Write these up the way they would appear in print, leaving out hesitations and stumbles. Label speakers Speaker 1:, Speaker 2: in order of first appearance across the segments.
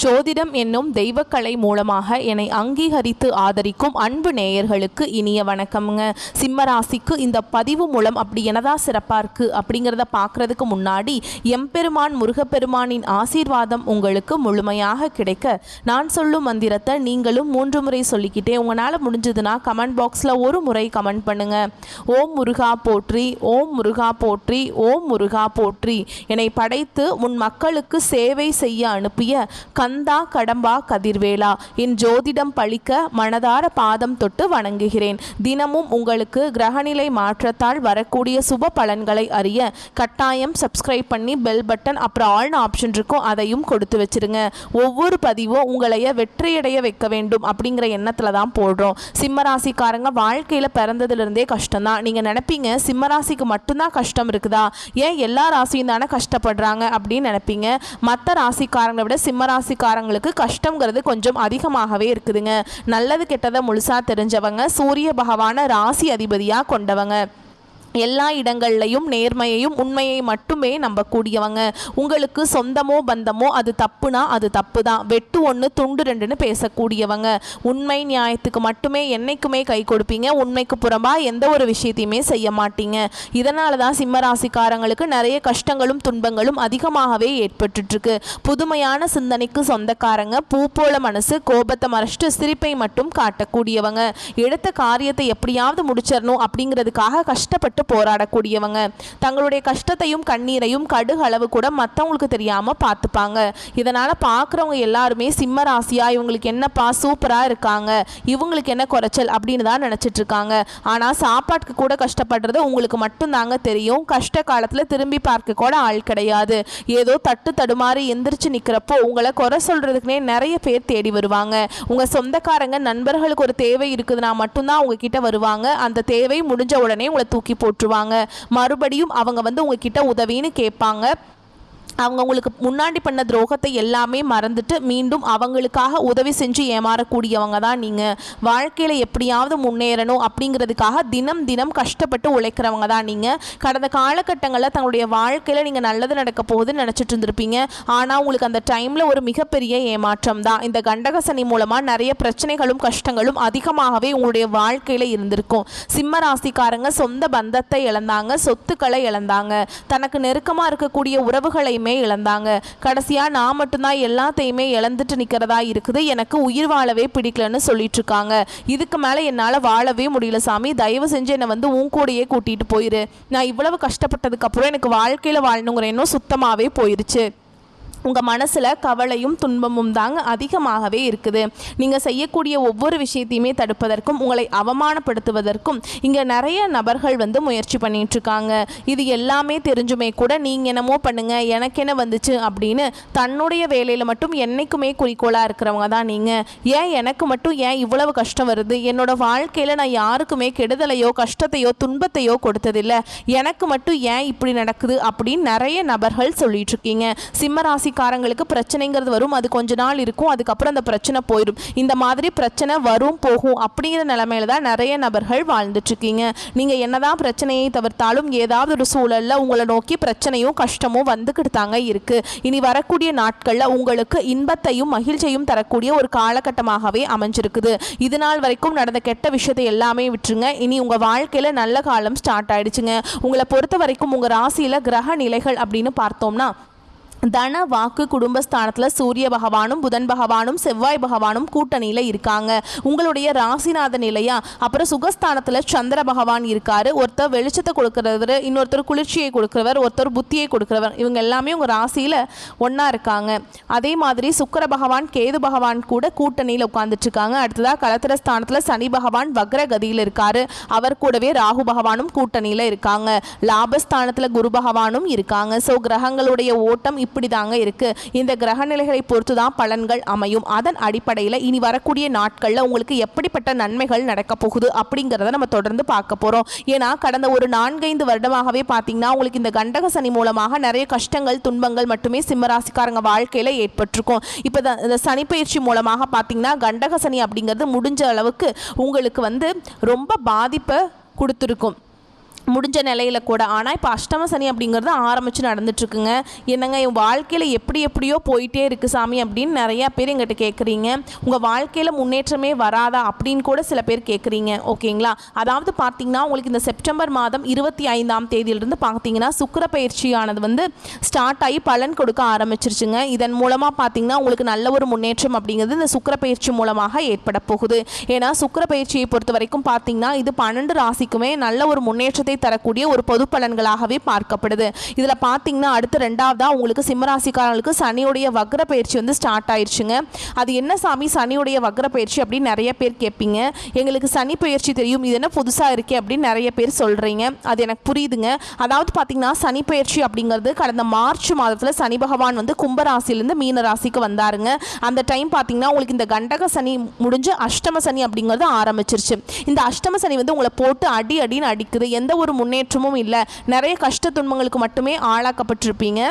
Speaker 1: ஜோதிடம் என்னும் தெய்வக்கலை மூலமாக என்னை அங்கீகரித்து ஆதரிக்கும் அன்பு நேயர்களுக்கு இனிய வணக்கம்ங்க. சிம்மராசிக்கு இந்த பதிவு மூலம் அப்படி என்னதான் சிறப்பாக இருக்குது அப்படிங்கிறத பார்க்குறதுக்கு முன்னாடி எம்பெருமான் முருகப்பெருமானின் ஆசீர்வாதம் உங்களுக்கு முழுமையாக கிடைக்க நான் சொல்லும் மந்திரத்தை நீங்களும் 3 முறை சொல்லிக்கிட்டே உங்களால் முடிஞ்சதுன்னா கமெண்ட் பாக்ஸில் ஒரு முறை கமெண்ட் பண்ணுங்க. ஓம் முருகா போற்றி, ஓம் முருகா போற்றி, ஓம் முருகா போற்றி. என்னை படைத்து உன் மக்களுக்கு சேவை செய்ய அனுப்பிய கந்தா கடம்பா கதிர்வேலா, என் ஜோதிடம் பழிக்க மனதார பாதம் தொட்டு வணங்குகிறேன். தினமும் உங்களுக்கு கிரகநிலை மாற்றத்தால் வரக்கூடிய சுப பலன்களை அறிய கட்டாயம் சப்ஸ்கிரைப் பண்ணி பெல் பட்டன் அப்புறம் ஆல்னு ஆப்ஷன் இருக்கும், அதையும் கொடுத்து வச்சிருங்க. ஒவ்வொரு பதிவும் உங்களைய வெற்றியடைய வைக்க வேண்டும் அப்படிங்கிற எண்ணத்தில் தான் போடுறோம். சிம்மராசிக்காரங்க வாழ்க்கையில் பிறந்ததுலேருந்தே கஷ்டம்தான். நீங்கள் நினைப்பீங்க சிம்மராசிக்கு மட்டும்தான் கஷ்டம் இருக்குதா, ஏன் எல்லா ராசியும் தானே கஷ்டப்படுறாங்க அப்படின்னு நினைப்பீங்க. மற்ற ராசிக்காரங்களை விட சிம்மராசிக்காரங்களுக்கு கஷ்டங்கிறது கொஞ்சம் அதிகமாகவே இருக்குதுங்க. நல்லது கெட்டதை முழுசா தெரிஞ்சவங்க, சூரிய பகவான ராசி அதிபதியாக கொண்டவங்க, எல்லா இடங்கள்லையும் நேர்மையையும் உண்மையை மட்டுமே நம்பக்கூடியவங்க. உங்களுக்கு சொந்தமோ பந்தமோ அது தப்புனா அது தப்பு தான், வெட்டு 1 துண்டு 2ன்னு பேசக்கூடியவங்க. உண்மை நியாயத்துக்கு மட்டுமே என்னைக்குமே கை கொடுப்பீங்க. உண்மைக்கு புறம்பா எந்த ஒரு விஷயத்தையுமே செய்ய மாட்டீங்க. இதனால தான் சிம்மராசிக்காரங்களுக்கு நிறைய கஷ்டங்களும் துன்பங்களும் அதிகமாகவே ஏற்பட்டுருக்கு. புதுமையான சிந்தனைக்கு சொந்தக்காரங்க, பூ போல மனசு, கோபத்தை மறைச்சிட்டு சிரிப்பை மட்டும் காட்டக்கூடியவங்க. எடுத்த காரியத்தை எப்படியாவது முடிச்சிடணும் அப்படிங்கிறதுக்காக கஷ்டப்பட்டு போராடக்கூடியவங்க. தங்களுடைய கஷ்டத்தையும் கண்ணீரையும் கடுகு அளவு கூட மற்றவங்களுக்கு தெரியாம பார்த்துப்பாங்க. இதனால பார்க்குறவங்க எல்லாருமே சிம்ம ராசியா இவங்களுக்கு என்னப்பா சூப்பரா இருக்காங்க, இவங்களுக்கு என்ன குறைச்சல் அப்படின்னு தான் நினைச்சிட்டு இருக்காங்க. ஆனா சாப்பாட்டுக்கு கூட கஷ்டப்படுறது உங்களுக்கு மட்டும்தாங்க தெரியும். கஷ்ட காலத்துல திரும்பி பார்க்க கூட ஆள் கிடையாது. ஏதோ தட்டு தடுமாறி எந்திரிச்சு நிக்கிறப்போ உங்களை குறை சொல்றதுக்குனே நிறைய பேர் தேடி வருவாங்க. உங்க சொந்தக்காரங்க நண்பர்களுக்கு ஒரு தேவை இருக்குதுன்னா மட்டும்தான் உங்ககிட்ட வருவாங்க. அந்த தேவை முடிஞ்ச உடனே உங்களை தூக்கி போட்டுருவாங்க. மறுபடியும் அவங்க உங்ககிட்ட உதவின்னு கேட்பாங்க. அவங்க உங்களுக்கு முன்னாடி பண்ண துரோகத்தை எல்லாமே மறந்துட்டு மீண்டும் அவங்களுக்காக உதவி செஞ்சு ஏமாறக்கூடியவங்க தான் நீங்கள். வாழ்க்கையில் எப்படியாவது முன்னேறணும் அப்படிங்கிறதுக்காக தினம் தினம் கஷ்டப்பட்டு உழைக்கிறவங்க தான் நீங்கள். கடந்த காலகட்டங்களில் தங்களுடைய வாழ்க்கையில் நீங்கள் நல்லது நடக்க போகுதுன்னு நினச்சிட்டு இருந்திருப்பீங்க. ஆனால் உங்களுக்கு அந்த டைமில் ஒரு மிகப்பெரிய ஏமாற்றம் தான். இந்த கண்டக சனி மூலமாக நிறைய பிரச்சனைகளும் கஷ்டங்களும் அதிகமாகவே உங்களுடைய வாழ்க்கையில் இருந்திருக்கும். சிம்ம ராசிக்காரங்க சொந்த பந்தத்தை இழந்தாங்க, சொத்துக்களை இழந்தாங்க, தனக்கு நெருக்கமாக இருக்கக்கூடிய உறவுகளை இழந்தாங்க. கடைசியா நான் மட்டும்தான் எல்லாத்தையுமே இழந்துட்டு நிக்கிறதா இருக்குது, எனக்கு உயிர் வாழவே பிடிக்கலன்னு சொல்லிட்டு இருக்காங்க. இதுக்கு மேல என்னால வாழவே முடியல சாமி, தயவு செஞ்சு என்னை உன் கூடயே கூட்டிட்டு போயிரு. நான் இவ்வளவு கஷ்டப்பட்டதுக்கு அப்புறம் எனக்கு வாழ்க்கையில வாழணுங்கிற எண்ணம் சுத்தமாவே போயிருச்சு. உங்கள் மனசில் கவலையும் துன்பமும் தாங்க அதிகமாகவே இருக்குது. நீங்கள் செய்யக்கூடிய ஒவ்வொரு விஷயத்தையுமே தடுப்பதற்கும் உங்களை அவமானப்படுத்துவதற்கும் இங்கே நிறைய நபர்கள் முயற்சி பண்ணிகிட்ருக்காங்க. இது எல்லாமே தெரிஞ்சுமே கூட நீங்கள் என்னமோ பண்ணுங்கள் எனக்கு என்ன வந்துச்சு அப்படின்னு தன்னுடைய வேலையில் மட்டும் என்றைக்குமே குறிக்கோளாக இருக்கிறவங்க தான் நீங்கள். ஏன் எனக்கு மட்டும் ஏன் இவ்வளவு கஷ்டம் வருது, என்னோட வாழ்க்கையில் நான் யாருக்குமே கெடுதலையோ கஷ்டத்தையோ துன்பத்தையோ கொடுத்ததில்லை, எனக்கு மட்டும் ஏன் இப்படி நடக்குது அப்படின்னு நிறைய நபர்கள் சொல்லிட்டு இருக்கீங்க. சிம்மராசி காரங்களுக்கு பிரச்சனைங்கிறது வரும், அது கொஞ்ச நாள் இருக்கும், அதுக்கப்புறம் அந்த பிரச்சனை போயிடும். இந்த மாதிரி பிரச்சனை வரும் போகும் அப்படிங்கிற நிலைமையில தான் நிறைய நபர்கள் வாழ்ந்துட்டு இருக்கீங்க. நீங்க என்னதான் பிரச்சனையை தவிர்த்தாலும் ஏதாவது ஒரு சூழல்ல உங்களை நோக்கி பிரச்சனையும் கஷ்டமும் வந்துக்கிட்டு தாங்க இருக்கு. இனி வரக்கூடிய நாட்கள்ல உங்களுக்கு இன்பத்தையும் மகிழ்ச்சியும் தரக்கூடிய ஒரு காலகட்டமாகவே அமைஞ்சிருக்குது. இது நாள் வரைக்கும் நடந்த கெட்ட விஷயத்தை எல்லாமே விட்டுருங்க. இனி உங்க வாழ்க்கையில நல்ல காலம் ஸ்டார்ட் ஆயிடுச்சுங்க. உங்களை பொறுத்த வரைக்கும் உங்க ராசியில கிரக நிலைகள் அப்படின்னு பார்த்தோம்னா தன வாக்கு குடும்பஸ்தானத்தில் சூரிய பகவானும் புதன் பகவானும் செவ்வாய் பகவானும் கூட்டணியில் இருக்காங்க. உங்களுடைய ராசிநாத நிலையா. அப்புறம் சுகஸ்தானத்தில் சந்திர பகவான் இருக்காரு. ஒருத்தர் வெளிச்சத்தை கொடுக்கிறவர், இன்னொருத்தர் குளிர்ச்சியை கொடுக்கிறவர், ஒருத்தர் புத்தியை கொடுக்கிறவர். இவங்க எல்லாமே உங்கள் ராசியில் ஒன்றா இருக்காங்க. அதே மாதிரி சுக்கிர பகவான் கேது பகவான் கூட கூட்டணியில் உட்கார்ந்துட்டு இருக்காங்க. அடுத்ததாக கலத்திர ஸ்தானத்தில் சனி பகவான் வக்ர கதியில் இருக்காரு. அவர் கூடவே ராகு பகவானும் கூட்டணியில் இருக்காங்க. லாபஸ்தானத்தில் குரு பகவானும் இருக்காங்க. ஸோ கிரகங்களுடைய ஓட்டம் இப்படி தாங்க இருக்கு. இந்த கிரக நிலைகளை பொறுத்து தான் பலன்கள் அமையும். அதன் அடிப்படையில் இனி வரக்கூடிய நாட்களில் உங்களுக்கு எப்படிப்பட்ட நன்மைகள் நடக்க போகுது அப்படிங்கிறத நம்ம தொடர்ந்து பார்க்க போறோம். ஏன்னா கடந்த ஒரு 4-5 வருடமாகவே பார்த்தீங்கன்னா உங்களுக்கு இந்த கண்டக சனி மூலமாக நிறைய கஷ்டங்கள் துன்பங்கள் மட்டுமே சிம்மராசிக்காரங்க வாழ்க்கையில் ஏற்பட்டிருக்கும். இப்போ இந்த சனி பயிற்சி மூலமாக பார்த்தீங்கன்னா கண்டக சனி அப்படிங்கிறது முடிஞ்ச அளவுக்கு உங்களுக்கு ரொம்ப பாதிப்பை கொடுத்துருக்கும். முடிஞ்ச நிலையில் கூட. ஆனால் இப்போ அஷ்டம சனி அப்படிங்கிறது ஆரம்பித்து நடந்துட்டுருக்குங்க. என்னங்க என் வாழ்க்கையில் எப்படியோ போயிட்டே இருக்குது சாமி அப்படின்னு நிறையா பேர் எங்கிட்ட கேட்குறீங்க. உங்கள் வாழ்க்கையில் முன்னேற்றமே வராதா அப்படின்னு கூட சில பேர் கேட்குறீங்க. ஓகேங்களா? அதாவது பார்த்திங்கன்னா உங்களுக்கு இந்த செப்டம்பர் மாதம் 25ஆம் தேதியிலிருந்து பார்த்திங்கன்னா சுக்கிர பயிற்சியானது வந்து ஸ்டார்ட் ஆகி பலன் கொடுக்க ஆரம்பிச்சிருச்சுங்க. இதன் மூலமாக பார்த்திங்கன்னா உங்களுக்கு நல்ல ஒரு முன்னேற்றம் அப்படிங்கிறது இந்த சுக்கிர பயிற்சி மூலமாக ஏற்பட போகுது. ஏன்னா சுக்கிர பயிற்சியை பொறுத்த வரைக்கும் பார்த்திங்கன்னா இது 12 ராசிக்குமே நல்ல ஒரு முன்னேற்றத்தை தரக்கூடிய ஒரு பொது பலன்களாகவே பார்க்கப்படுது. இதில் பார்த்தீங்கன்னா அடுத்து 2வதா உங்களுக்கு சிம்மராசிக்காரர்களுக்கு சனியுடைய வக்ர பயிற்சி வந்து ஸ்டார்ட் ஆயிடுச்சுங்க. அது என்ன சாமி சனியுடைய வக்ர பயிற்சி அப்படின்னு நிறைய பேர் கேட்பீங்க. எங்களுக்கு சனி பயிற்சி தெரியும், இது என்ன புதுசாக இருக்கே அப்படின்னு நிறைய பேர் சொல்கிறீங்க. அது எனக்கு புரியுதுங்க. அதாவது பார்த்தீங்கன்னா சனி பயிற்சி அப்படிங்கிறது கடந்த மார்ச் மாதத்தில் சனி பகவான் வந்து கும்பராசிலேருந்து மீன ராசிக்கு வந்தாருங்க. அந்த டைம் பார்த்தீங்கன்னா உங்களுக்கு இந்த கண்டக சனி முடிஞ்சு அஷ்டம சனி அப்படிங்கிறது ஆரம்பிச்சிருச்சு. இந்த அஷ்டம சனி வந்து உங்களை போட்டு அடின்னு அடிக்குது. எந்த ஒரு முன்னேற்றமும் இல்லை, நிறைய கஷ்ட துன்பங்களுக்கு மட்டுமே ஆளாக்கப்பட்டிருப்பீங்க.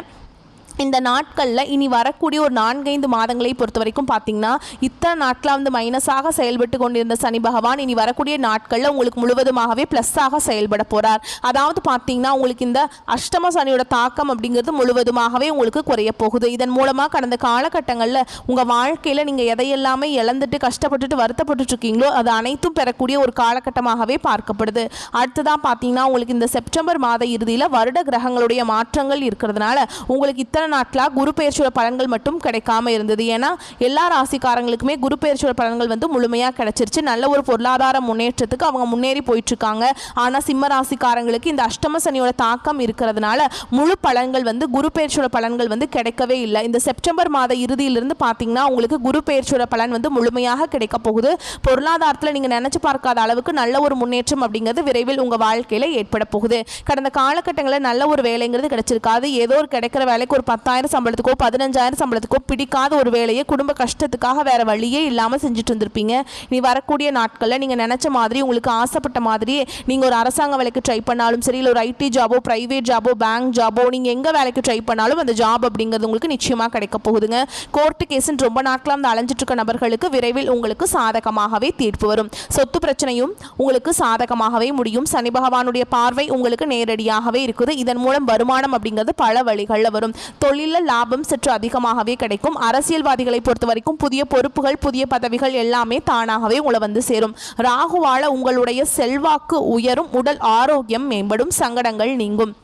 Speaker 1: இந்த நாட்களில் இனி வரக்கூடிய ஒரு 4-5 மாதங்களை பொறுத்த வரைக்கும் பார்த்தீங்கன்னா இத்தனை நாட்களாக வந்து மைனஸாக செயல்பட்டு கொண்டிருந்த சனி பகவான் இனி வரக்கூடிய நாட்களில் உங்களுக்கு முழுவதுமாகவே ப்ளஸ்ஸாக செயல்பட போகிறார். அதாவது பார்த்தீங்கன்னா உங்களுக்கு இந்த அஷ்டம சனியோட தாக்கம் அப்படிங்கிறது முழுவதுமாகவே உங்களுக்கு குறைய போகுது. இதன் மூலமாக கடந்த காலகட்டங்களில் உங்கள் வாழ்க்கையில் நீங்கள் எதையெல்லாமே இழந்துட்டு கஷ்டப்பட்டுட்டு வருத்தப்பட்டு இருக்கீங்களோ அது அனைத்தும் பெறக்கூடிய ஒரு காலகட்டமாகவே பார்க்கப்படுது. அடுத்ததாக பார்த்தீங்கன்னா உங்களுக்கு இந்த செப்டம்பர் மாத இறுதியில் வருட கிரகங்களுடைய மாற்றங்கள் இருக்கிறதுனால உங்களுக்கு இத்தனை நாட்களாக குரு பெயர்ச்சியோட பலன்கள் மட்டும் கிடைக்காம இருந்தது. ஏன்னா எல்லா ராசிக்காரங்களுக்குமே குரு பெயர்ச்சியோட பலன்கள் வந்து முழுமையாக கிடைச்சிருச்சு. நல்ல ஒரு பொருளாதார முன்னேற்றத்துக்கு அவங்க முன்னேறி போயிட்டு இருக்காங்க. ஆனால் சிம்ம ராசிக்காரங்களுக்கு இந்த அஷ்டம சனியோட தாக்கம் இருக்கிறதுனால முழு பலன்கள் வந்து குரு பெயர்ச்சியோட பலன்கள் வந்து கிடைக்கவே இல்லை. இந்த செப்டம்பர் மாத இறுதியிலிருந்து பார்த்தீங்கன்னா உங்களுக்கு குரு பெயர்ச்சியோட பலன் வந்து முழுமையாக கிடைக்க போகுது. பொருளாதாரத்தில் நீங்கள் நினைச்சு பார்க்காத அளவுக்கு நல்ல ஒரு முன்னேற்றம் அப்படிங்கிறது விரைவில் உங்கள் வாழ்க்கையில் ஏற்பட போகுது. கடந்த காலகட்டங்களில் நல்ல ஒரு வேலைங்கிறது கிடைச்சிருக்காது. ஏதோ ஒரு கிடைக்கிற வேலைக்கு ஒரு 10,000 சம்பளத்துக்கோ 15,000 சம்பளத்துக்கோ பிடிக்காத ஒரு வேலையை குடும்ப கஷ்டத்துக்காக வேற வழியே இல்லாமல் செஞ்சுட்டு இருந்திருப்பீங்க. நீ வரக்கூடிய நாட்களில் நீங்கள் நினச்ச மாதிரி உங்களுக்கு ஆசைப்பட்ட மாதிரியே நீங்கள் ஒரு அரசாங்க வேலைக்கு ட்ரை பண்ணாலும் சரி, இல்லை ஒரு ஐடி ஜாபோ ப்ரைவேட் ஜாபோ பேங்க் ஜாபோ நீங்கள் எங்கே வேலைக்கு ட்ரை பண்ணாலும் அந்த ஜாப் அப்படிங்கிறது உங்களுக்கு நிச்சயமாக கிடைக்க போகுதுங்க. கோர்ட்டு கேஸுன்னு ரொம்ப நாட்களாக வந்து அலைஞ்சிட்டு இருக்க நபர்களுக்கு விரைவில் உங்களுக்கு சாதகமாகவே தீர்ப்பு வரும். சொத்து பிரச்சனையும் உங்களுக்கு சாதகமாகவே முடியும். சனி பகவானுடைய பார்வை உங்களுக்கு நேரடியாகவே இருக்குது. இதன் மூலம் வருமானம் அப்படிங்கிறது பல வழிகளில் வரும். தொழிலில் லாபம் சற்று அதிகமாகவே கிடைக்கும். அரசியல்வாதிகளை பொறுத்த வரைக்கும் புதிய பொறுப்புகள் புதிய பதவிகள் எல்லாமே தானாகவே உங்களை வந்து சேரும். ராகுவால உங்களுடைய செல்வாக்கு உயரும், உடல் ஆரோக்கியம் மேம்படும், சங்கடங்கள் நீங்கும்.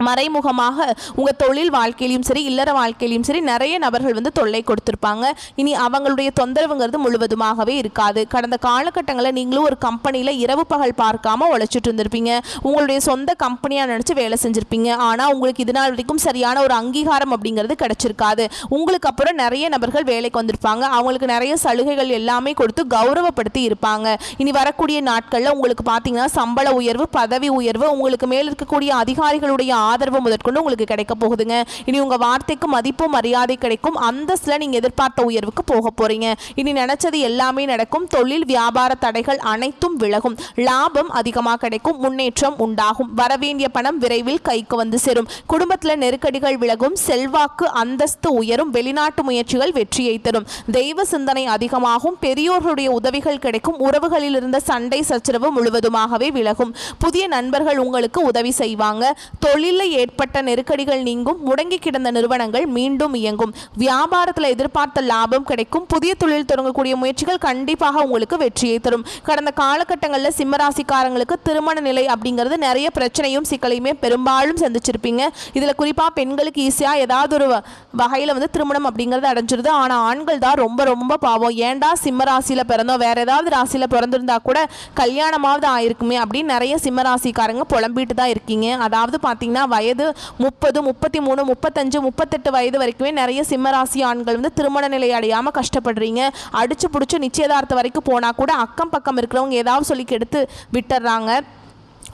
Speaker 1: மறைமுகமாக உங்கள் தொழில் வாழ்க்கையிலையும் சரி இல்லற வாழ்க்கையிலையும் சரி நிறைய நபர்கள் வந்து தொல்லை கொடுத்துருப்பாங்க. இனி அவங்களுடைய தொந்தரவுங்கிறது முழுவதுமாகவே இருக்காது. கடந்த காலகட்டங்களில் நீங்களும் ஒரு கம்பெனியில் இரவு பகல் பார்க்காம உழைச்சிட்டு இருந்திருப்பீங்க. உங்களுடைய சொந்த கம்பெனியாக நினச்சி வேலை செஞ்சுருப்பீங்க. ஆனால் உங்களுக்கு இது நாள் வரைக்கும் சரியான ஒரு அங்கீகாரம் அப்படிங்கிறது கிடைச்சிருக்காது. உங்களுக்கு அப்புறம் நிறைய நபர்கள் வேலைக்கு வந்திருப்பாங்க. அவங்களுக்கு நிறைய சலுகைகள் எல்லாமே கொடுத்து கௌரவப்படுத்தி இருப்பாங்க. இனி வரக்கூடிய நாட்களில் உங்களுக்கு பார்த்தீங்கன்னா சம்பள உயர்வு பதவி உயர்வு உங்களுக்கு மேல் இருக்கக்கூடிய அதிகாரிகளுடைய ஆதரவு முதற்கொண்டு உங்களுக்கு கிடைக்க போகுதுங்க. இனி உங்க வார்த்தைக்கு மதிப்பு மரியாதை கிடைக்கும். அந்தஸ்துல நீங்க எதிர்பார்த்த உயர்வுக்கு போக போறீங்க. இனி நினைச்சது எல்லாமே நடக்கும். தொழில் வியாபார தடைகள் அனைத்தும் விலகும். லாபம் அதிகமாக கிடைக்கும். முன்னேற்றம் உண்டாகும். வரவேண்டிய பணம் விரைவில் கைக்கு வந்து சேரும். குடும்பத்தில் நெருக்கடிகள் விலகும். செல்வாக்கு அந்தஸ்து உயரும். வெளிநாட்டு முயற்சிகள் வெற்றியை தரும். தெய்வ சிந்தனை அதிகமாகும். பெரியோர்களுடைய உதவிகள் கிடைக்கும். உறவுகளில் இருந்த சண்டை சச்சரவு முழுவதுமாகவே விலகும். புதிய நண்பர்கள் உங்களுக்கு உதவி செய்வாங்க. தொழில் ஏற்பட்ட நெருக்கடிகள் நீங்கும். முடங்கி கிடந்த நிறுவனங்கள் மீண்டும் இயங்கும். வியாபாரத்தில் எதிர்பார்த்த லாபம் கிடைக்கும். புதிய தொழில் தொடங்கக்கூடிய முயற்சிகள் கண்டிப்பாக உங்களுக்கு வெற்றியை தரும். கடந்த காலகட்டங்களில் சிம்மராசிக்காரங்களுக்கு திருமண நிலை அப்படிங்கிறது நிறைய பிரச்சனையும் சிக்கலையுமே பெரும்பாலும் சந்திச்சிருப்பீங்க. இதில் குறிப்பாக பெண்களுக்கு ஈஸியாக ஏதாவது ஒரு வகையில் வந்து திருமணம் அப்படிங்கிறது அடைஞ்சிருது. ஆனால் ஆண்கள் தான் ரொம்ப ரொம்ப பாவம். ஏண்டா சிம்ம ராசியில் பிறந்தோம், வேற ஏதாவது ராசியில் பிறந்திருந்தா கூட கல்யாணமாவது ஆயிருக்குமே அப்படின்னு நிறைய சிம்மராசிக்காரங்க புலம்பிட்டு தான் இருக்கீங்க. அதாவது பார்த்தீங்கன்னா வயது 30, 33, 35, 38 வயது வரைக்குமே நிறைய சிம்மராசி ஆண்கள் வந்து திருமண நிலை அடையாமல் கஷ்டப்படுறீங்க. அடிச்சு பிடிச்சி நிச்சயதார்த்தம் வரைக்கும் போனால் கூட அக்கம் பக்கம் இருக்கிறவங்க ஏதாவது சொல்லி கெடுத்து விட்டுறாங்க.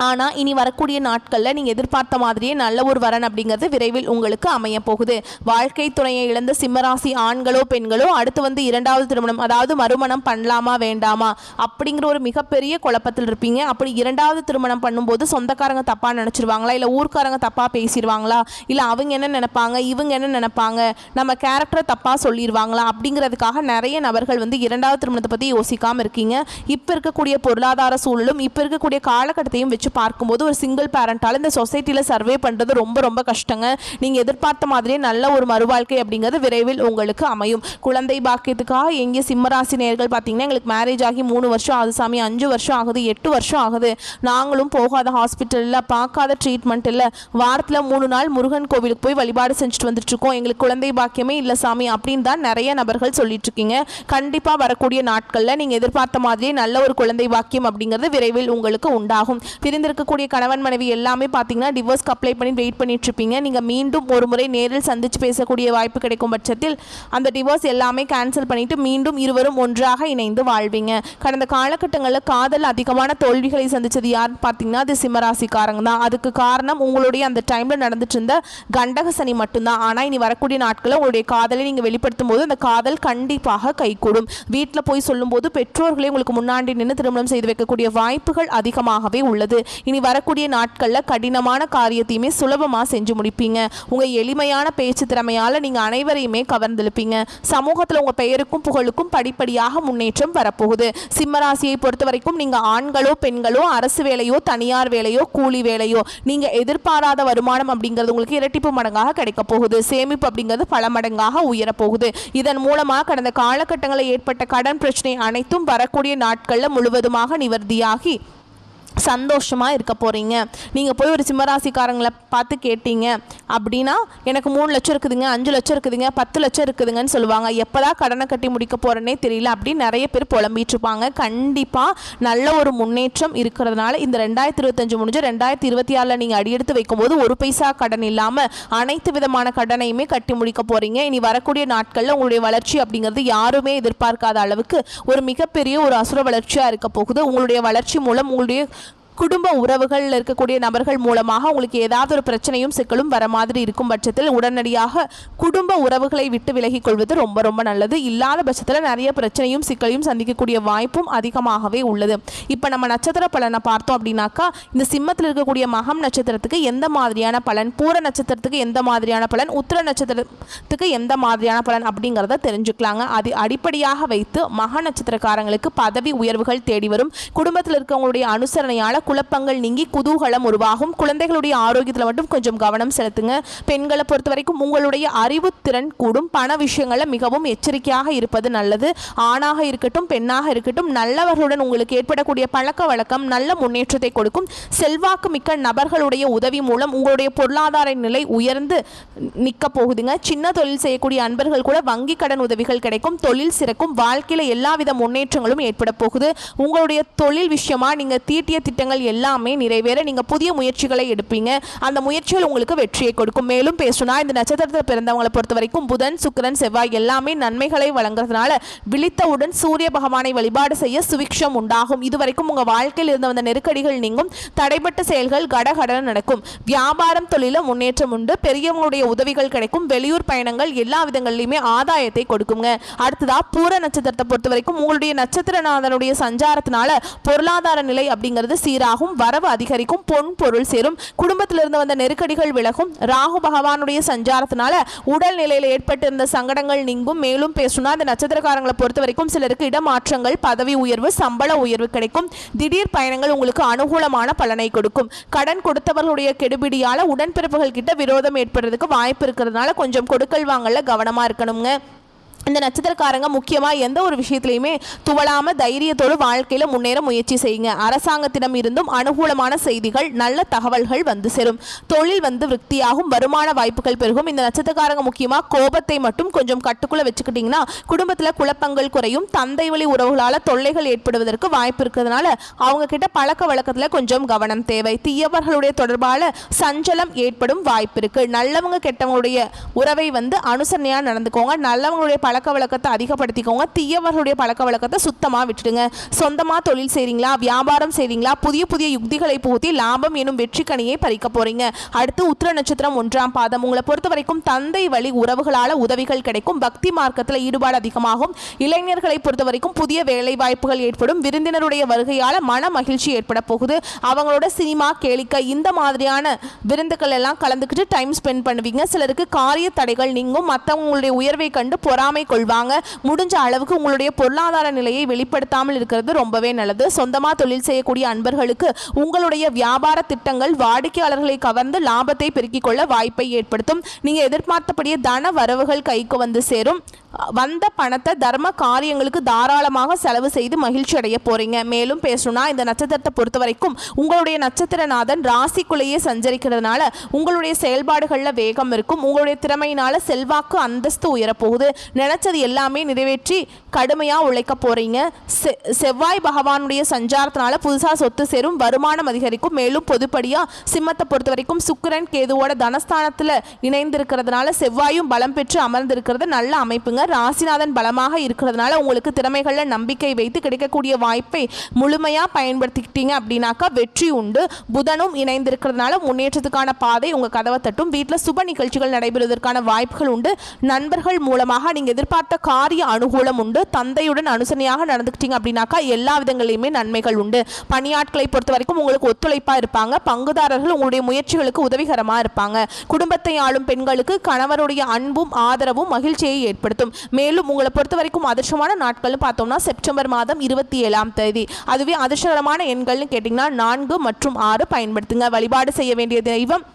Speaker 1: ஆனால் இனி வரக்கூடிய நாட்களில் நீங்கள் எதிர்பார்த்த மாதிரியே நல்ல ஒரு வரன் அப்படிங்கிறது விரைவில் உங்களுக்கு அமைய போகுது. வாழ்க்கை துணையை இழந்த சிம்மராசி ஆண்களோ பெண்களோ அடுத்து வந்து 2வது திருமணம் அதாவது மறுமணம் பண்ணலாமா வேண்டாமா அப்படிங்கிற ஒரு மிகப்பெரிய குழப்பத்தில் இருப்பீங்க. அப்படி 2வது திருமணம் பண்ணும்போது சொந்தக்காரங்க தப்பாக நினச்சிருவாங்களா, இல்லை ஊர்க்காரங்க தப்பாக பேசிடுவாங்களா, இல்லை அவங்க என்ன நினைப்பாங்க இவங்க என்ன நினைப்பாங்க, நம்ம கேரக்டரை தப்பாக சொல்லிடுவாங்களா அப்படிங்கிறதுக்காக நிறைய நபர்கள் வந்து 2வது திருமணத்தை பற்றி யோசிக்காமல் இருக்கீங்க. இப்போ இருக்கக்கூடிய பொருளாதார சூழலும் இப்போ இருக்கக்கூடிய காலகட்டத்தையும் வச்சு பார்க்கும்போது ஒரு சிங்கிள் பேரண்டால் இந்த சொசைட்டியில் சர்வே பண்ணுறது ரொம்ப ரொம்ப கஷ்டங்க. நீங்கள் எதிர்பார்த்த மாதிரியே நல்ல ஒரு மறுவாழ்க்கை அப்படிங்கிறது விரைவில் உங்களுக்கு அமையும். குழந்தை பாக்கியத்துக்காக எங்கே சிம்மராசி நேயர்கள் பார்த்தீங்கன்னா, எங்களுக்கு மேரேஜ் ஆகி 3 வருஷம் ஆகுது சாமி, 5 வருஷம் ஆகுது, 8 வருஷம் ஆகுது, நாங்களும் போகாத ஹாஸ்பிட்டலில் பார்க்காத ட்ரீட்மெண்ட் இல்லை, வாரத்தில் 3 நாள் முருகன் கோவிலுக்கு போய் வழிபாடு செஞ்சுட்டு வந்துட்டுருக்கோம், எங்களுக்கு குழந்தை பாக்கியமே இல்லை சாமி அப்படின்னு தான் நிறைய நபர்கள் சொல்லிட்டு இருக்கீங்க. கண்டிப்பாக வரக்கூடிய நாட்களில் நீங்கள் எதிர்பார்த்த மாதிரியே நல்ல ஒரு குழந்தை பாக்கியம் அப்படிங்கிறது விரைவில் உங்களுக்கு உண்டாகும். பிரிந்திருக்கக்கூடிய கணவன் மனைவி எல்லாமே பார்த்தீங்கன்னா டிவோர்ஸ்க்கு அப்ளை பண்ணி வெயிட் பண்ணிட்டு இருப்பீங்க. நீங்கள் மீண்டும் ஒரு முறை நேரில் சந்தித்து பேசக்கூடிய வாய்ப்பு கிடைக்கும் பட்சத்தில் அந்த டிவோர்ஸ் எல்லாமே கேன்சல் பண்ணிட்டு மீண்டும் இருவரும் ஒன்றாக இணைந்து வாழ்வீங்க. கடந்த காலகட்டங்களில் காதல் அதிகமான தோல்விகளை சந்திச்சது யாருன்னு பார்த்தீங்கன்னா அது சிம்மராசிக்காரங்க தான். அதுக்கு காரணம் உங்களுடைய அந்த டைமில் நடந்துட்டு இருந்த கண்டக சனி மட்டும்தான். ஆனால் இனி வரக்கூடிய நாட்களில் உங்களுடைய காதலை நீங்கள் வெளிப்படுத்தும் போது அந்த காதல் கண்டிப்பாக கைகூடும். வீட்டில் போய் சொல்லும்போது பெற்றோர்களே உங்களுக்கு முன்னாடி நின்று திருமணம் செய்து வைக்கக்கூடிய வாய்ப்புகள் அதிகமாகவே உள்ளது. இனி வரக்கூடிய நாட்களில் கடினமான காரியத்தையுமே சுலபமாக செஞ்சு முடிப்பீங்க. உங்கள் எளிமையான பேச்சு திறமையால் நீங்கள் அனைவரையுமே கவர்ந்தெழுப்பீங்க. சமூகத்தில் உங்கள் பெயருக்கும் புகழுக்கும் படிப்படியாக முன்னேற்றம் வரப்போகுது. சிம்மராசியை பொறுத்த வரைக்கும் நீங்கள் ஆண்களோ பெண்களோ, அரசு வேலையோ தனியார் வேலையோ கூலி வேலையோ, நீங்கள் எதிர்பாராத வருமானம் அப்படிங்கிறது உங்களுக்கு இரட்டிப்பு மடங்காக கிடைக்க போகுது. சேமிப்பு அப்படிங்கிறது பல மடங்காக உயரப்போகுது. இதன் மூலமாக கடந்த காலகட்டங்களில் ஏற்பட்ட கடன் பிரச்சனை அனைத்தும் வரக்கூடிய நாட்களில் முழுவதுமாக நிவர்த்தியாகி சந்தோஷமாக இருக்க போகிறீங்க. நீங்கள் போய் ஒரு சிம்மராசிக்காரங்களை பார்த்து கேட்டீங்க அப்படின்னா, எனக்கு 3 லட்சம் இருக்குதுங்க, 5 லட்சம் இருக்குதுங்க, 10 லட்சம் இருக்குதுங்கன்னு சொல்லுவாங்க. எப்போதான் கடனை கட்டி முடிக்க போகிறேன்னே தெரியல அப்படின்னு நிறைய பேர் புலம்பிகிட்ருப்பாங்க. கண்டிப்பாக நல்ல ஒரு முன்னேற்றம் இருக்கிறதுனால இந்த 2025 முடிஞ்ச 2026 நீங்கள் அடியெடுத்து வைக்கும்போது ஒரு பைசா கடன் இல்லாமல் அனைத்து விதமான கடனையுமே கட்டி முடிக்க போகிறீங்க. இனி வரக்கூடிய நாட்களில் உங்களுடைய வளர்ச்சி அப்படிங்கிறது யாருமே எதிர்பார்க்காத அளவுக்கு ஒரு மிகப்பெரிய ஒரு அசுர வளர்ச்சியாக இருக்க போகுது. உங்களுடைய வளர்ச்சி மூலம் உங்களுடைய குடும்ப உறவுகளில் இருக்கக்கூடிய நபர்கள் மூலமாக உங்களுக்கு ஏதாவது ஒரு பிரச்சனையும் சிக்கலும் வர மாதிரி இருக்கும் பட்சத்தில் உடனடியாக குடும்ப உறவுகளை விட்டு விலகிக் கொள்வது ரொம்ப ரொம்ப நல்லது. இல்லாத பட்சத்தில் நிறைய பிரச்சனையும் சிக்கலையும் சந்திக்கக்கூடிய வாய்ப்பும் அதிகமாகவே உள்ளது. இப்போ நம்ம நட்சத்திர பலனை பார்த்தோம் அப்படின்னாக்கா, இந்த சிம்மத்தில் இருக்கக்கூடிய மகம் நட்சத்திரத்துக்கு எந்த மாதிரியான பலன், பூர நட்சத்திரத்துக்கு எந்த மாதிரியான பலன், உத்திர நட்சத்திரத்துக்கு எந்த மாதிரியான பலன் அப்படிங்கிறத தெரிஞ்சுக்கலாங்க. அது அடிப்படையாக வைத்து மக நட்சத்திரக்காரங்களுக்கு பதவி உயர்வுகள் தேடி வரும். குடும்பத்தில் இருக்கவங்களுடைய அனுசரணையால் குழப்பங்கள் நீங்கி குதூகலம் உருவாகும். குழந்தைகளுடைய ஆரோக்கியத்தில் மட்டும் கொஞ்சம் கவனம் செலுத்துங்க. பெண்களை பொறுத்த வரைக்கும் உங்களுடைய அறிவுத்திறன் கூடும். பண விஷயங்களில் மிகவும் எச்சரிக்கையாக இருப்பது நல்லது. ஆணாக இருக்கட்டும் பெண்ணாக இருக்கட்டும், நல்லவர்களுடன் உங்களுக்கு ஏற்படக்கூடிய பழக்க வழக்கம் நல்ல முன்னேற்றத்தை கொடுக்கும். செல்வாக்கு மிக்க நபர்களுடைய உதவி மூலம் உங்களுடைய பொருளாதார நிலை உயர்ந்து நிற்க போகுதுங்க. சின்ன தொழில் செய்யக்கூடிய அன்பர்கள் கூட வங்கி கடன் உதவிகள் கிடைக்கும். தொழில் சிறக்கும். வாழ்க்கையில் எல்லாவித முன்னேற்றங்களும் ஏற்பட போகுது. உங்களுடைய தொழில் விஷயமா நீங்கள் தீட்டிய திட்டங்கள் எல்லாமே நிறைவேற நீங்க புதிய முயற்சிகளை எடுப்பீங்க. அந்த முயற்சிகள் உங்களுக்கு வெற்றியை கொடுக்கும். மேலும் பேசுனா இந்த நட்சத்திரத்தில் பிறந்தவங்களை பொறுத்த வரைக்கும் புதன் சுக்கிரன் செவ்வாய் எல்லாமே நன்மைகளை வழங்குறதுனால விழித்தவுடன் சூரிய பகவானை வழிபாடு செய்ய சுவிக்ஷம் உண்டாகும். இதுவரைக்கும் உங்க வாழ்க்கையில் இருந்த வந்த நெருக்கடிகள் நீங்கும். தடைப்பட்ட செயல்கள் கடகட நடக்கும். வியாபாரம் தொழில முன்னேற்றம் உண்டு. பெரியவங்களுடைய உதவிகள் கிடைக்கும். வெளியூர் பயணங்கள் எல்லா விதங்களிலுமே ஆதாயத்தை கொடுக்குங்க. அடுத்ததா பூர நட்சத்திரத்தை பொறுத்த வரைக்கும் உங்களுடைய நட்சத்திரநாதனுடைய சஞ்சாரத்தினால பொருளாதார நிலை அப்படிங்கிறது சீராகும். வரவு அதிகரிக்கும். பொன் பொருள் சேரும். குடும்பத்திலிருந்து வந்த நெருக்கடிகள் விலகும். ராகு பகவானுடைய சஞ்சாரத்தினால உடல் நிலையில் ஏற்பட்டிருந்த சங்கடங்கள் நீங்கும். மேலும் பேசுனா இந்த நட்சத்திரக்காரங்களை பொறுத்த வரைக்கும் சிலருக்கு இடமாற்றங்கள், பதவி உயர்வு, சம்பள உயர்வு கிடைக்கும். திடீர் பயணங்கள் உங்களுக்கு அனுகூலமான பலனை கொடுக்கும். கடன் கொடுத்தவர்களுடைய கெடுபிடியால உடன்பிறப்புகள் கிட்ட விரோதம் ஏற்படுறதுக்கு வாய்ப்பு இருக்கிறதுனால கொஞ்சம் கொடுக்கல் வாங்கல கவனமா இருக்கணுங்க. இந்த நட்சத்திரக்காரங்க முக்கியமாக எந்த ஒரு விஷயத்துலையுமே துவளாமல் தைரியத்தோடு வாழ்க்கையில் முன்னேற முயற்சி செய்யுங்க. அரசாங்கத்திடம் இருந்தும் அனுகூலமான செய்திகள், நல்ல தகவல்கள் வந்து சேரும். தொழில் விருத்தியாகும். வருமான வாய்ப்புகள் பெருகும். இந்த நட்சத்திரக்காரங்க முக்கியமாக கோபத்தை மட்டும் கொஞ்சம் கட்டுக்குள்ளே வச்சுக்கிட்டிங்கன்னா குடும்பத்தில் குழப்பங்கள் குறையும். தந்தை வழி உறவுகளால் தொல்லைகள் ஏற்படுவதற்கு வாய்ப்பு இருக்கிறதுனால அவங்க கிட்ட பழக்க வழக்கத்தில் கொஞ்சம் கவனம் தேவை. தீயவர்களுடைய தொடர்பால் சஞ்சலம் ஏற்படும் வாய்ப்பு இருக்கு. நல்லவங்க கெட்டவங்களுடைய உறவை அனுசரணையாக நடந்துக்கோங்க. நல்லவங்களுடைய பழக்க வழக்கத்தை அதிகப்படுத்திக்கோங்க. தீயவர்களுடைய பழக்க வழக்கத்தை சுத்தமாக விட்டுடுங்க. சொந்தமாக தொழில் செய்கிறீங்களா, வியாபாரம் செய்கிறீங்களா, புதிய புதிய யுக்திகளை புகுத்தி லாபம் எனும் வெற்றி கனியை பறிக்க போறீங்க. அடுத்து உத்திர நட்சத்திரம் 1ஆம் பாதம். உங்களை பொறுத்த வரைக்கும் தந்தை வழி உறவுகளால் உதவிகள் கிடைக்கும். பக்தி மார்க்கத்தில் ஈடுபாடு அதிகமாகும். இளைஞர்களை பொறுத்த வரைக்கும் புதிய வேலை வாய்ப்புகள் ஏற்படும். விருந்தினருடைய வருகையால் மன மகிழ்ச்சி ஏற்பட போகுது. அவங்களோட சினிமா, கேளிக்கை இந்த மாதிரியான விருந்துகள் எல்லாம் கலந்துக்கிட்டு டைம் ஸ்பெண்ட் பண்ணுவீங்க. சிலருக்கு காரிய தடைகள் நீங்கும். மற்றவங்களுடைய உயர்வை கண்டு பொறாமை கொள்வாங்க. முடிஞ்ச அளவுக்கு உங்களுடைய பொருளாதார நிலையை வெளிப்படுத்தாமல் இருக்கிறது ரொம்பவே நல்லது. சொந்தமாக தொழில் செய்யக்கூடிய அன்பர்களுக்கு உங்களுடைய வியாபார திட்டங்கள் வாடிக்கையாளர்களை கவர்ந்து லாபத்தை பெருக்கிக் கொள்ள வாய்ப்பை ஏற்படுத்தும். நீங்கள் எதிர்பார்த்தபடியே தன வரவுகள் கைக்கு வந்து சேரும். வந்த பணத்தை தர்ம காரியங்களுக்கு தாராளமாக செலவு செய்து மகிழ்ச்சி அடைய போறீங்க. மேலும் பேசணும்னா இந்த நட்சத்திரத்தை பொறுத்த வரைக்கும் உங்களுடைய நட்சத்திரநாதன் ராசிக்குள்ளேயே சஞ்சரிக்கிறதுனால உங்களுடைய செயல்பாடுகளில் வேகம் இருக்கும். உங்களுடைய திறமையினால செல்வாக்கு அந்தஸ்து உயரப்போகுது. நினைச்சது எல்லாமே நிறைவேற்றி கடுமையாக உழைக்க போறீங்க. செவ்வாய் பகவானுடைய சஞ்சாரத்தினால புதுசாக சொத்து சேரும், வருமானம் அதிகரிக்கும். மேலும் பொதுப்படியாக சிம்மத்தை பொறுத்த வரைக்கும் சுக்கிரன் கேதுவோட தனஸ்தானத்தில் இணைந்திருக்கிறதுனால செவ்வாயும் பலம் பெற்று அமர்ந்திருக்கிறது நல்ல அமைப்புங்க. ராசிநாதன் பலமாக இருக்கிறதுனால உங்களுக்கு திறமைகளில் நம்பிக்கை வைத்து கிடைக்கக்கூடிய வாய்ப்பை முழுமையாக பயன்படுத்திக்கிட்டீங்க அப்படின்னாக்கா வெற்றி உண்டு. புதனும் இணைந்திருக்கிறதுனால முன்னேற்றத்துக்கான பாதை உங்கள் கதவை தட்டும். வீட்டில் சுப நிகழ்ச்சிகள் நடைபெறுவதற்கான வாய்ப்புகள் உண்டு. நண்பர்கள் மூலமாக நீங்கள் எதிர்பார்த்த காரிய அனுகூலம் உண்டு. தந்தையுடன் அனுசரணையாக நடந்துக்கிட்டீங்க அப்படின்னாக்கா எல்லா விதங்களிலுமே நன்மைகள் உண்டு. பணியாட்களை பொறுத்த வரைக்கும் உங்களுக்கு ஒத்துழைப்பாக இருப்பாங்க. பங்குதாரர்கள் உங்களுடைய முயற்சிகளுக்கு உதவிகரமாக இருப்பாங்க. குடும்பத்தை ஆளும் பெண்களுக்கு கணவருடைய அன்பும் ஆதரவும் மகிழ்ச்சியை ஏற்படுத்தும். மேலும் உங்களை பொறுத்த வரைக்கும் அதிர்ஷ்டமான நாட்கள்னு பார்த்தோம்னா செப்டம்பர் மாதம் 27ஆம் தேதி. அதுவே அதிர்ஷ்டகரமான எண்கள்னு கேட்டிங்கன்னா 4 மற்றும் 6 பயன்படுத்துங்க. வழிபாடு செய்ய வேண்டிய தெய்வம்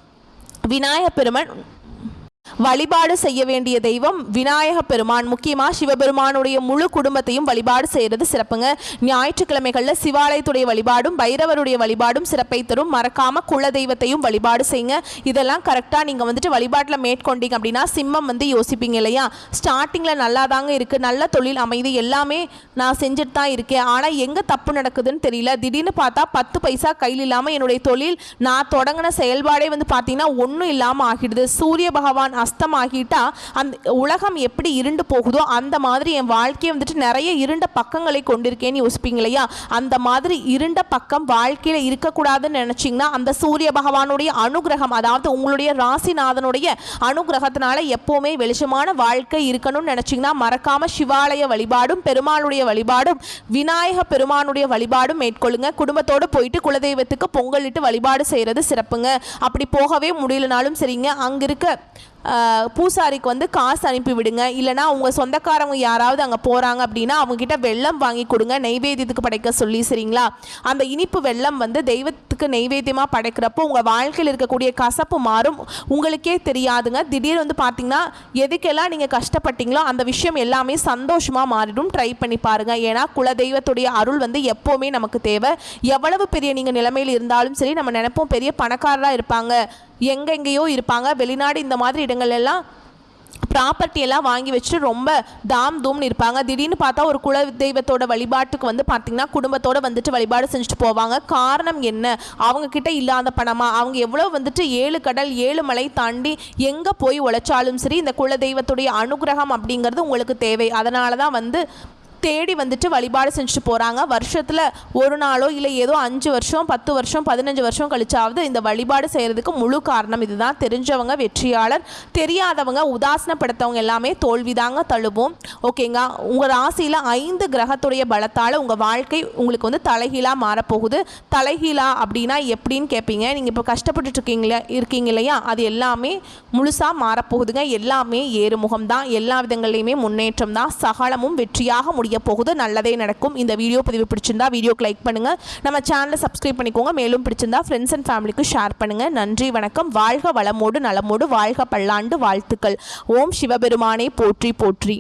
Speaker 1: விநாயக பெருமான். முக்கியமாக சிவபெருமானுடைய முழு குடும்பத்தையும் வழிபாடு செய்கிறது சிறப்புங்க. ஞாயிற்றுக்கிழமைகளில் சிவாலயத்துடைய வழிபாடும் பைரவருடைய வழிபாடும் சிறப்பை தரும். மறக்காம குல தெய்வத்தையும் வழிபாடு செய்யுங்க. இதெல்லாம் கரெக்டாக நீங்கள் வந்துட்டு வழிபாட்டில் மேற்கொண்டீங்க அப்படின்னா சிம்மம் வந்து யோசிப்பீங்க இல்லையா, ஸ்டார்டிங்கில் நல்லா தாங்க இருக்குது, நல்ல தொழில் அமைதி எல்லாமே நான் செஞ்சுட்டு தான் இருக்கேன், ஆனால் எங்கே தப்பு நடக்குதுன்னு தெரியல, திடீர்னு பார்த்தா 10 பைசா கையில் இல்லாமல் என்னுடைய தொழில் நான் தொடங்கின செயல்பாடே வந்து பார்த்தீங்கன்னா ஒன்றும் இல்லாமல் ஆகிடுது. சூரிய பகவான் அஸ்தமாகிட்டா அந்த உலகம் எப்படி இருண்டு போகுதோ அந்த மாதிரி என் வாழ்க்கையை வந்துட்டு நிறைய இருண்ட பக்கங்களை கொண்டிருக்கேன்னு யோசிப்பீங்க இல்லையா, அந்த மாதிரி இருண்ட பக்கம் வாழ்க்கையில் இருக்கக்கூடாதுன்னு நினச்சிங்கன்னா அந்த சூரிய பகவானுடைய அனுகிரகம், அதாவது உங்களுடைய ராசிநாதனுடைய அனுகிரகத்தினால எப்போவுமே வெளிச்சமான வாழ்க்கை இருக்கணும்னு நினச்சிங்கன்னா மறக்காம சிவாலய வழிபாடும் பெருமாளுடைய வழிபாடும் விநாயக பெருமானுடைய வழிபாடும் மேற்கொள்ளுங்க. குடும்பத்தோடு போயிட்டு குலதெய்வத்துக்கு பொங்கலிட்டு வழிபாடு செய்கிறது சிறப்புங்க. அப்படி போகவே முடியலனாலும் சரிங்க, அங்கே இருக்க பூசாரிக்கு வந்து காசு அனுப்பி விடுங்க. இல்லைனா உங்கள் சொந்தக்காரங்க யாராவது அங்கே போகிறாங்க அப்படின்னா அவங்கக்கிட்ட வெல்லம் வாங்கி கொடுங்க, நெய்வேத்தியத்துக்கு படைக்க சொல்லி. சரிங்களா, அந்த இனிப்பு வெல்லம் வந்து தெய்வத்துக்கு நெய்வேத்தியமாக படைக்கிறப்போ உங்கள் வாழ்க்கையில் இருக்கக்கூடிய கசப்பு மாறும், உங்களுக்கே தெரியாதுங்க. திடீர்னு வந்து பார்த்தீங்கன்னா எதுக்கெல்லாம் நீங்கள் கஷ்டப்பட்டீங்களோ அந்த விஷயம் எல்லாமே சந்தோஷமாக மாறிடும். ட்ரை பண்ணி பாருங்கள். ஏன்னா குலதெய்வத்துடைய அருள் வந்து எப்போவுமே நமக்கு தேவை. எவ்வளவு பெரிய நீங்கள் நிலைமையில் இருந்தாலும் சரி, நம்ம நினைப்போம் பெரிய பணக்காரராக இருப்பாங்க, எங்கெங்கேயோ இருப்பாங்க, வெளிநாடு இந்த மாதிரி இடங்கள் எல்லாம் ப்ராப்பர்ட்டி எல்லாம் வாங்கி வச்சுட்டு ரொம்ப தாம் தூம்னு இருப்பாங்க. திடீர்னு பார்த்தா ஒரு குல தெய்வத்தோட வழிபாட்டுக்கு வந்து பார்த்திங்கன்னா குடும்பத்தோடு வந்துட்டு வழிபாடு செஞ்சுட்டு போவாங்க. காரணம் என்ன, அவங்கக்கிட்ட இல்லாத பணமா, அவங்க எவ்வளோ வந்துட்டு 7 கடல் 7 மலை தாண்டி எங்கே போய் உழைச்சாலும் சரி இந்த குல தெய்வத்துடைய அனுகிரகம் அப்படிங்கிறது உங்களுக்கு தேவை. அதனால தான் வந்து தேடி வந்துட்டு வழிபாடு செஞ்சுட்டு போகிறாங்க. வருஷத்தில் ஒரு நாளோ இல்லை ஏதோ 5 வருஷம் 10 வருஷம் 15 வருஷம் கழிச்சாவது இந்த வழிபாடு செய்கிறதுக்கு முழு காரணம் இதுதான். தெரிஞ்சவங்க வெற்றியாளர், தெரியாதவங்க உதாசனப்படுத்தவங்க எல்லாமே தோல்விதாங்க தழுவும். ஓகேங்க, உங்கள் ராசியில் 5 கிரகத்துடைய பலத்தால் உங்கள் வாழ்க்கை உங்களுக்கு வந்து தலைகீழாக மாறப்போகுது. தலைகீழா அப்படின்னா எப்படின்னு கேட்பீங்க. நீங்கள் இப்போ கஷ்டப்பட்டுட்டு இருக்கீங்க இல்லையா, அது எல்லாமே முழுசாக மாறப்போகுதுங்க. எல்லாமே ஏறுமுகம் தான், எல்லா விதங்கள்லையுமே முன்னேற்றம் தான், சகலமும் வெற்றியாக முடியும் போகுது. நல்லதே நடக்கும். இந்த வீடியோ பதிவு பிடிச்சிருந்தா வீடியோக்கு லைக் பண்ணுங்க, நம்ம சேனலை சப்ஸ்கிரைப் பண்ணிக்கோங்க. மேலும் பிடிச்சிருந்தா ஃப்ரெண்ட்ஸ் அண்ட் ஃபேமிலிக்கு ஷேர் பண்ணுங்க. நன்றி, வணக்கம். வாழ்க வளமோடு நலமோடு வாழ்க பல்லாண்டு வாழ்த்துக்கள். ஓம் சிவபெருமானே போற்றி போற்றி.